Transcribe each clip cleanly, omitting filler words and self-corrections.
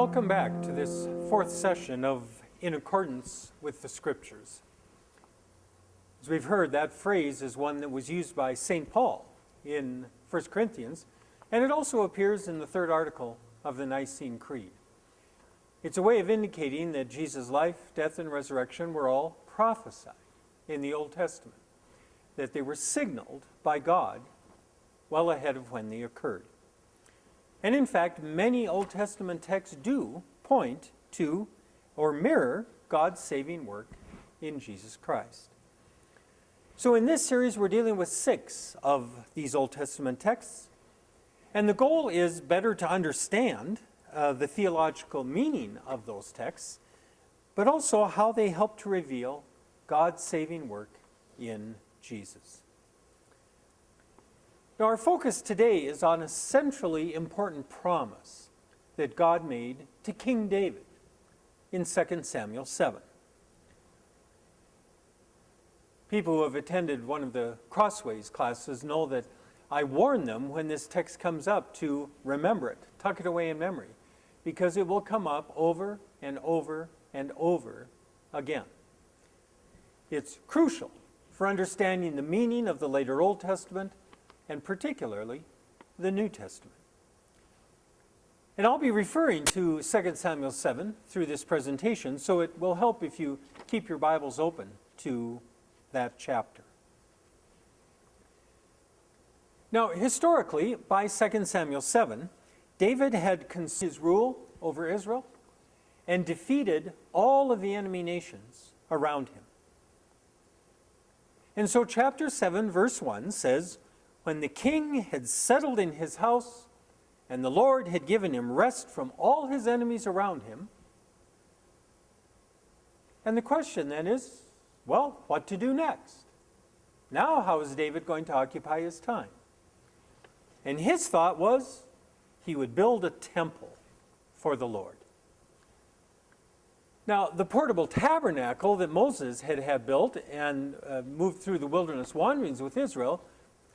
Welcome back to this fourth session of In Accordance with the Scriptures. As we've heard, that phrase is one that was used by St. Paul in 1 Corinthians, and it also appears in the third article of the Nicene Creed. It's a way of indicating that Jesus' life, death, and resurrection were all prophesied in the Old Testament, that they were signaled by God well ahead of when they occurred. And in fact, many Old Testament texts do point to or mirror God's saving work in Jesus Christ. So in this series, we're dealing with 6 of these Old Testament texts. And the goal is better to understand the theological meaning of those texts, but also how they help to reveal God's saving work in Jesus. Now, our focus today is on a centrally important promise that God made to King David in 2 Samuel 7. People who have attended one of the Crossways classes know that I warn them when this text comes up to remember it, tuck it away in memory, because it will come up over and over and over again. It's crucial for understanding the meaning of the later Old Testament and particularly the New Testament. And I'll be referring to 2 Samuel 7 through this presentation, so it will help if you keep your Bibles open to that chapter. Now, historically, by 2 Samuel 7, David had conceded his rule over Israel and defeated all of the enemy nations around him. And so chapter 7, verse 1 says, "When the king had settled in his house, and the Lord had given him rest from all his enemies around him." And the question then is, well, what to do next? Now, how is David going to occupy his time? And his thought was he would build a temple for the Lord. Now, the portable tabernacle that Moses had built and moved through the wilderness wanderings with Israel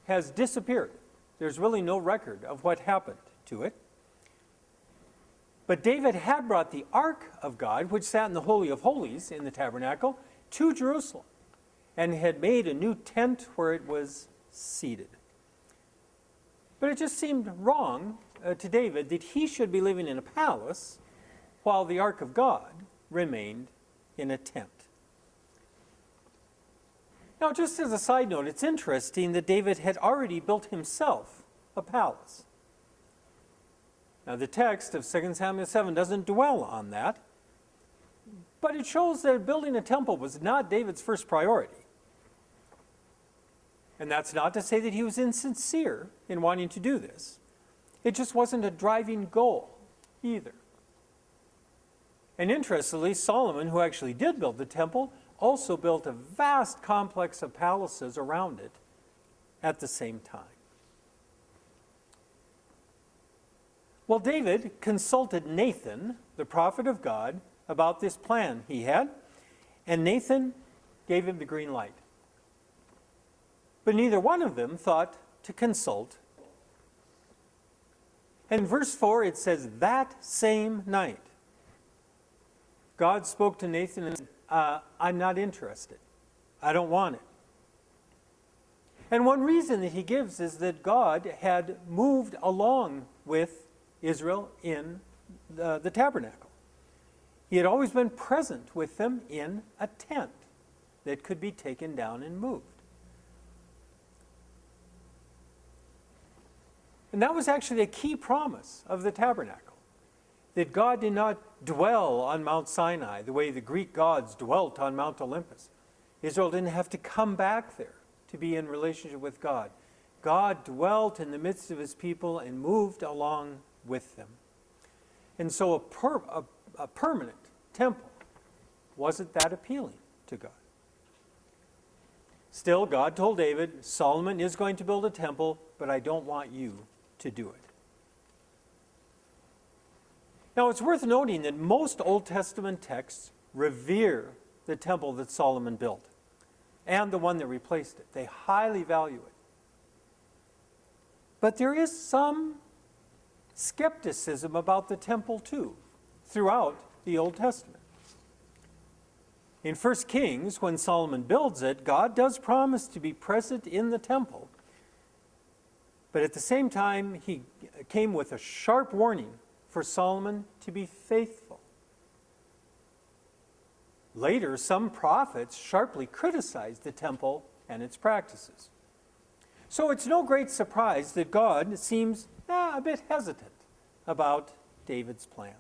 has disappeared. There's really no record of what happened to it. But David had brought the Ark of God, which sat in the Holy of Holies in the tabernacle, to Jerusalem and had made a new tent where it was seated. But it just seemed wrong to David that he should be living in a palace while the Ark of God remained in a tent. Now, just as a side note, it's interesting that David had already built himself a palace. Now, the text of 2 Samuel 7 doesn't dwell on that, but it shows that building a temple was not David's first priority. And that's not to say that he was insincere in wanting to do this. It just wasn't a driving goal either. And interestingly, Solomon, who actually did build the temple, also built a vast complex of palaces around it at the same time. Well, David consulted Nathan, the prophet of God, about this plan he had, and Nathan gave him the green light. But neither one of them thought to consult. And in verse 4 it says, "That same night, God spoke to Nathan and said, I'm not interested. I don't want it." And one reason that he gives is that God had moved along with Israel in the tabernacle. He had always been present with them in a tent that could be taken down and moved. And that was actually a key promise of the tabernacle, that God did not dwell on Mount Sinai the way the Greek gods dwelt on Mount Olympus. Israel didn't have to come back there to be in relationship with God. God dwelt in the midst of his people and moved along with them. And so a permanent temple wasn't that appealing to God. Still, God told David, Solomon is going to build a temple, but I don't want you to do it. Now, it's worth noting that most Old Testament texts revere the temple that Solomon built and the one that replaced it. They highly value it. But there is some skepticism about the temple too throughout the Old Testament. In 1 Kings, when Solomon builds it, God does promise to be present in the temple. But at the same time, he came with a sharp warning for Solomon to be faithful. Later, some prophets sharply criticized the temple and its practices. So it's no great surprise that God seems a bit hesitant about David's plans.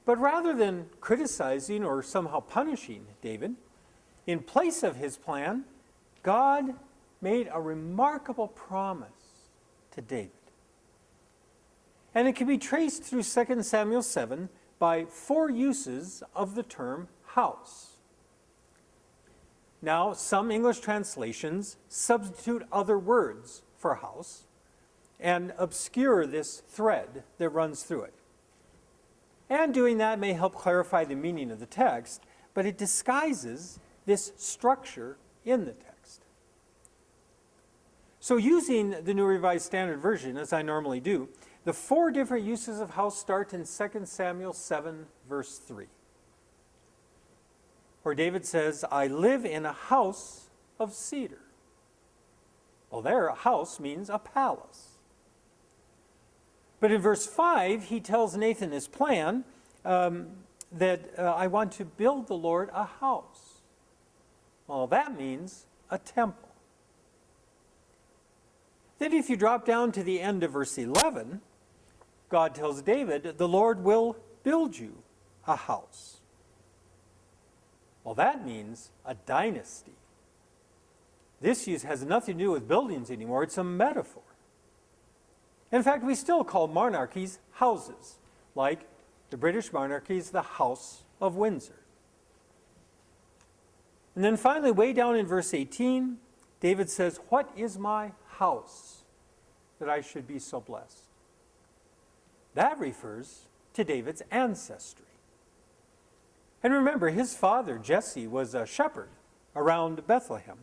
But rather than criticizing or somehow punishing David, in place of his plan, God made a remarkable promise to David. And it can be traced through 2 Samuel 7 by 4 uses of the term house. Now, some English translations substitute other words for house and obscure this thread that runs through it. And doing that may help clarify the meaning of the text, but it disguises this structure in the text. So using the New Revised Standard Version, as I normally do, the 4 different uses of house start in 2 Samuel 7, verse 3, where David says, I live in a house of cedar. Well, there, a house means a palace. But in verse 5, he tells Nathan his plan that I want to build the Lord a house. Well, that means a temple. Then if you drop down to the end of verse 11, God tells David, the Lord will build you a house. Well, that means a dynasty. This use has nothing to do with buildings anymore. It's a metaphor. In fact, we still call monarchies houses, like the British monarchy is the House of Windsor. And then finally, way down in verse 18, David says, what is my house that I should be so blessed? That refers to David's ancestry. And remember, his father, Jesse, was a shepherd around Bethlehem.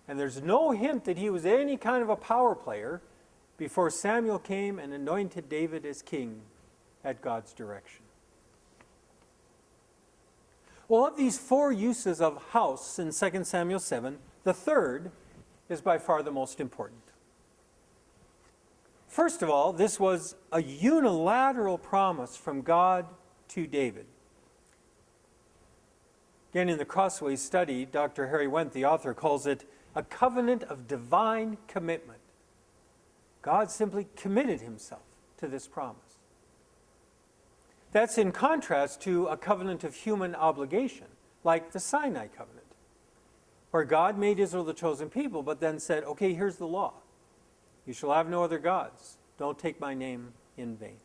And there's no hint that he was any kind of a power player before Samuel came and anointed David as king at God's direction. Well, of these 4 uses of house in 2 Samuel 7, the third is by far the most important. First of all, this was a unilateral promise from God to David. Again, in the Crossways study, Dr. Harry Wendt, the author, calls it a covenant of divine commitment. God simply committed himself to this promise. That's in contrast to a covenant of human obligation, like the Sinai covenant, where God made Israel the chosen people, but then said, okay, here's the law. You shall have no other gods. Don't take my name in vain.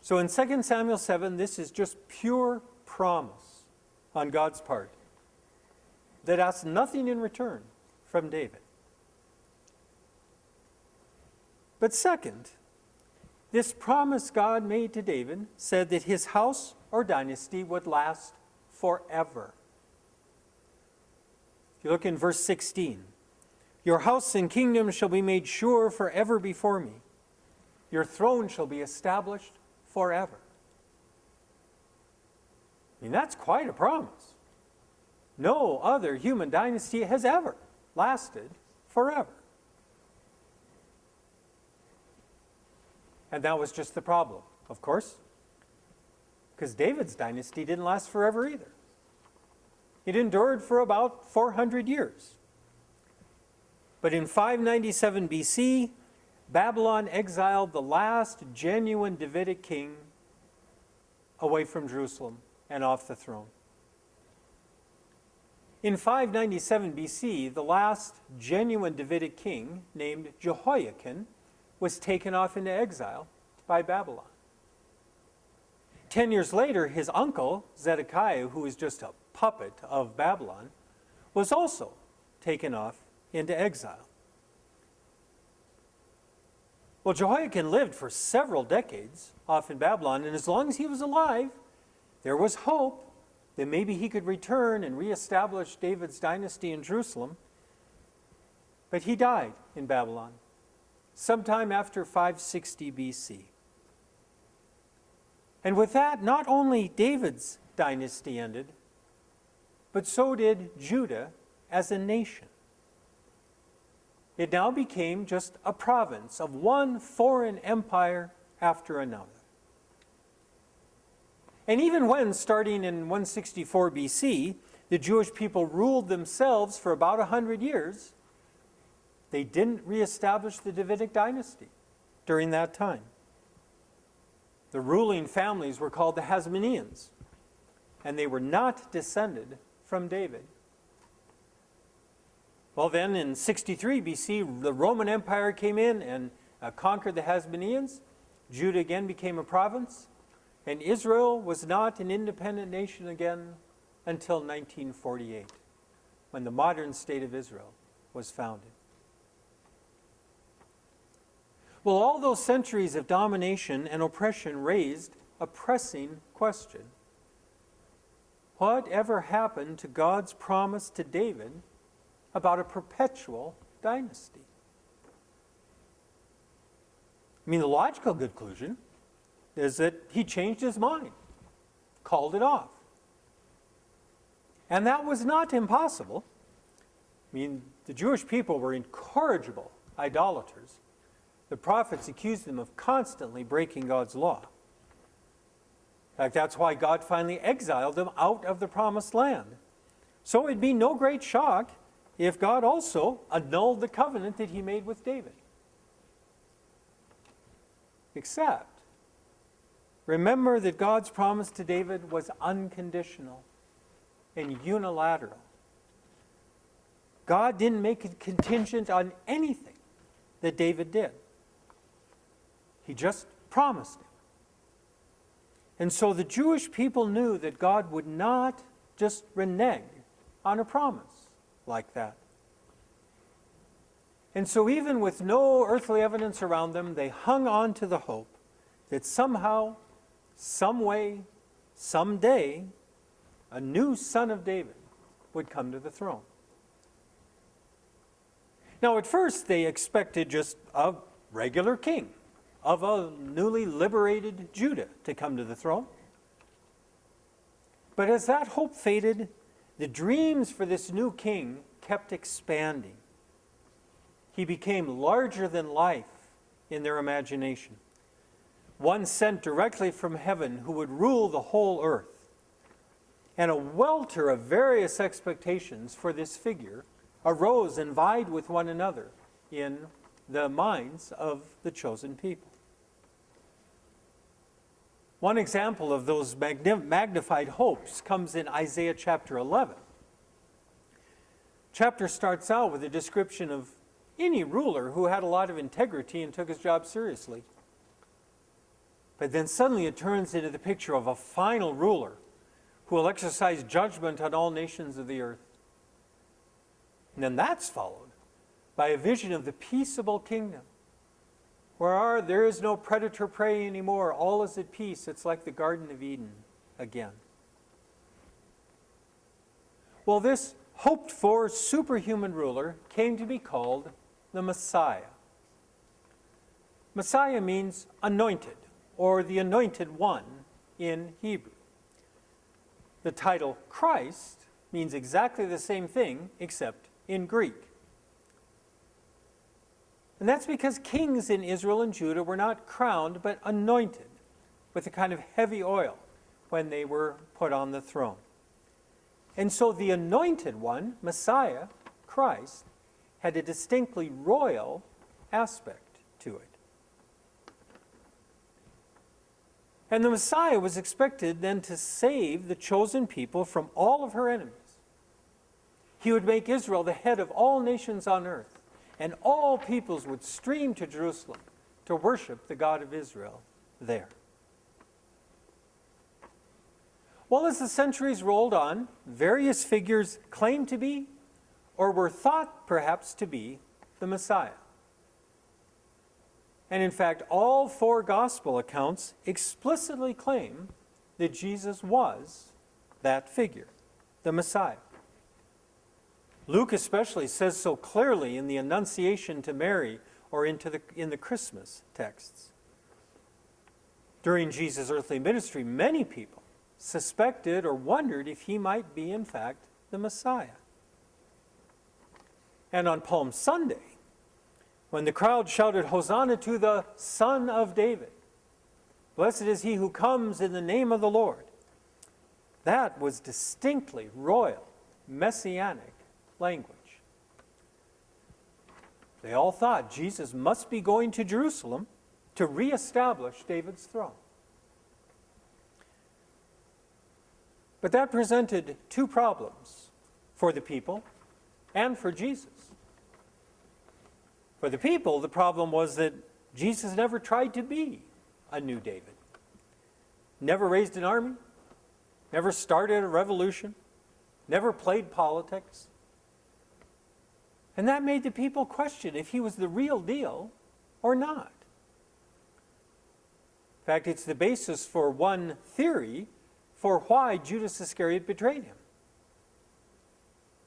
So in 2 Samuel 7, this is just pure promise on God's part that asks nothing in return from David. But second, this promise God made to David said that his house or dynasty would last forever. If you look in verse 16, your house and kingdom shall be made sure forever before me. Your throne shall be established forever. I mean, that's quite a promise. No other human dynasty has ever lasted forever. And that was just the problem, of course, because David's dynasty didn't last forever either. It endured for about 400 years. But in 597 BC, Babylon exiled the last genuine Davidic king away from Jerusalem and off the throne. In 597 BC, the last genuine Davidic king, named Jehoiakim, was taken off into exile by Babylon. 10 years later, his uncle, Zedekiah, who was just a puppet of Babylon, was also taken off into exile. Well, Jehoiakim lived for several decades off in Babylon, and as long as he was alive, there was hope that maybe he could return and reestablish David's dynasty in Jerusalem. But he died in Babylon sometime after 560 BC. And with that, not only David's dynasty ended, but so did Judah as a nation. It now became just a province of one foreign empire after another. And even when, starting in 164 BC, the Jewish people ruled themselves for about 100 years, they didn't reestablish the Davidic dynasty during that time. The ruling families were called the Hasmoneans, and they were not descended from David. Well, then in 63 BC, the Roman Empire came in and conquered the Hasmoneans. Judah again became a province, and Israel was not an independent nation again until 1948, when the modern state of Israel was founded. Well, all those centuries of domination and oppression raised a pressing question. What ever happened to God's promise to David about a perpetual dynasty? I mean, the logical conclusion is that he changed his mind, called it off. And that was not impossible. I mean, the Jewish people were incorrigible idolaters. The prophets accused them of constantly breaking God's law. In fact, that's why God finally exiled them out of the promised land. So it'd be no great shock if God also annulled the covenant that he made with David. Except, remember that God's promise to David was unconditional and unilateral. God didn't make it contingent on anything that David did. He just promised him. And so the Jewish people knew that God would not just renege on a promise like that. And so even with no earthly evidence around them, they hung on to the hope that somehow, some way, someday, a new son of David would come to the throne. Now, at first, they expected just a regular king of a newly liberated Judah to come to the throne. But as that hope faded, the dreams for this new king kept expanding. He became larger than life in their imagination. One sent directly from heaven who would rule the whole earth. And a welter of various expectations for this figure arose and vied with one another in the minds of the chosen people. One example of those magnified hopes comes in Isaiah chapter 11. Chapter starts out with a description of any ruler who had a lot of integrity and took his job seriously. But then suddenly it turns into the picture of a final ruler who will exercise judgment on all nations of the earth. And then that's followed by a vision of the peaceable kingdom, where there is no predator-prey anymore. All is at peace. It's like the Garden of Eden again. Well, this hoped-for superhuman ruler came to be called the Messiah. Messiah means anointed, or the anointed one in Hebrew. The title Christ means exactly the same thing, except in Greek. And that's because kings in Israel and Judah were not crowned, but anointed with a kind of heavy oil when they were put on the throne. And so the anointed one, Messiah, Christ, had a distinctly royal aspect to it. And the Messiah was expected then to save the chosen people from all of her enemies. He would make Israel the head of all nations on earth, and all peoples would stream to Jerusalem to worship the God of Israel there. Well, as the centuries rolled on, various figures claimed to be, or were thought perhaps to be, the Messiah. And in fact, all four gospel accounts explicitly claim that Jesus was that figure, the Messiah. Luke especially says so clearly in the Annunciation to Mary or in the Christmas texts. During Jesus' earthly ministry, many people suspected or wondered if he might be, in fact, the Messiah. And on Palm Sunday, when the crowd shouted, "Hosanna to the Son of David, blessed is he who comes in the name of the Lord," that was distinctly royal, messianic language. They all thought Jesus must be going to Jerusalem to reestablish David's throne. But that presented two problems for the people and for Jesus. For the people, the problem was that Jesus never tried to be a new David. Never raised an army, never started a revolution, never played politics. And that made the people question if he was the real deal or not. In fact, it's the basis for one theory for why Judas Iscariot betrayed him.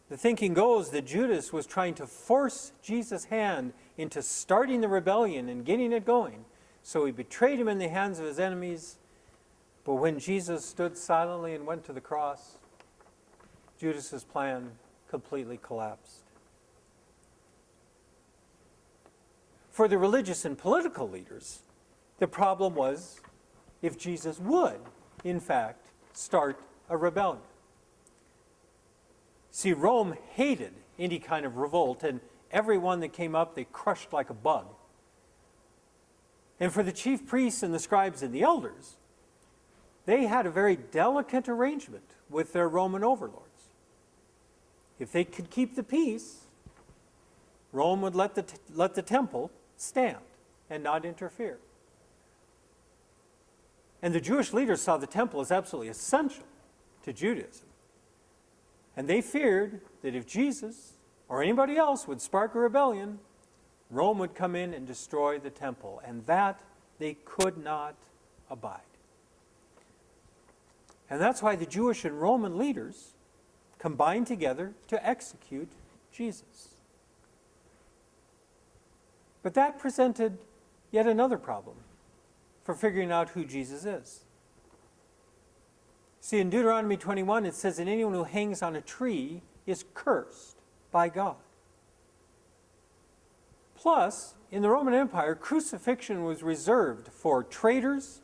The thinking goes that Judas was trying to force Jesus' hand into starting the rebellion and getting it going. So he betrayed him in the hands of his enemies. But when Jesus stood silently and went to the cross, Judas's plan completely collapsed. For the religious and political leaders, the problem was if Jesus would, in fact, start a rebellion. See, Rome hated any kind of revolt, and everyone that came up, they crushed like a bug. And for the chief priests and the scribes and the elders, they had a very delicate arrangement with their Roman overlords. If they could keep the peace, Rome would let the temple stand and not interfere. And the Jewish leaders saw the temple as absolutely essential to Judaism. And they feared that if Jesus or anybody else would spark a rebellion, Rome would come in and destroy the temple. And that they could not abide. And that's why the Jewish and Roman leaders combined together to execute Jesus. But that presented yet another problem for figuring out who Jesus is. See, in Deuteronomy 21, it says that anyone who hangs on a tree is cursed by God. Plus, in the Roman Empire, crucifixion was reserved for traitors,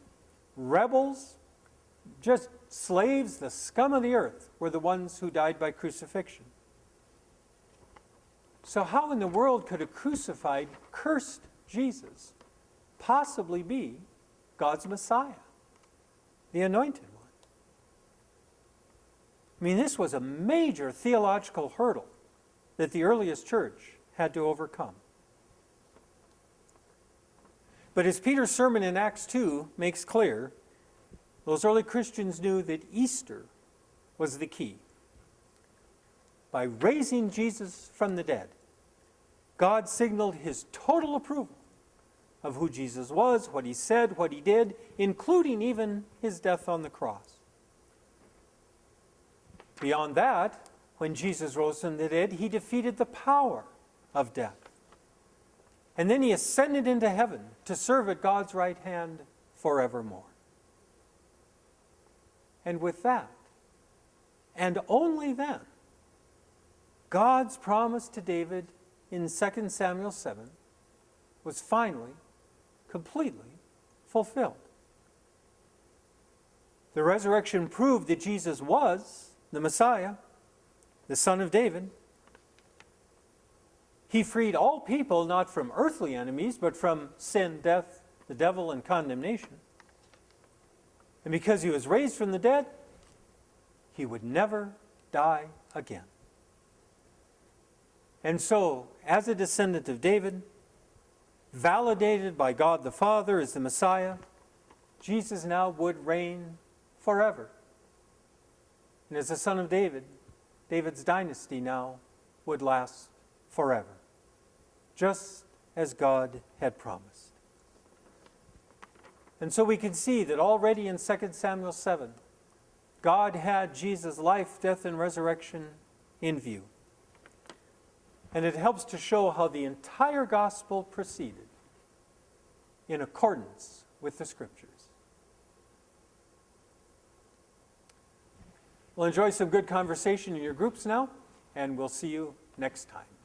rebels, just slaves, the scum of the earth, were the ones who died by crucifixion. So how in the world could a crucified, cursed Jesus possibly be God's Messiah, the anointed one? I mean, this was a major theological hurdle that the earliest church had to overcome. But as Peter's sermon in Acts 2 makes clear, those early Christians knew that Easter was the key. By raising Jesus from the dead, God signaled his total approval of who Jesus was, what he said, what he did, including even his death on the cross. Beyond that, when Jesus rose from the dead, he defeated the power of death. And then he ascended into heaven to serve at God's right hand forevermore. And with that, and only then, God's promise to David in 2 Samuel 7 was finally, completely fulfilled. The resurrection proved that Jesus was the Messiah, the Son of David. He freed all people not from earthly enemies, but from sin, death, the devil, and condemnation. And because he was raised from the dead, he would never die again. And so, as a descendant of David, validated by God the Father as the Messiah, Jesus now would reign forever. And as the son of David, David's dynasty now would last forever, just as God had promised. And so we can see that already in 2 Samuel 7, God had Jesus' life, death, and resurrection in view. And it helps to show how the entire gospel proceeded in accordance with the Scriptures. Well, enjoy some good conversation in your groups now, and we'll see you next time.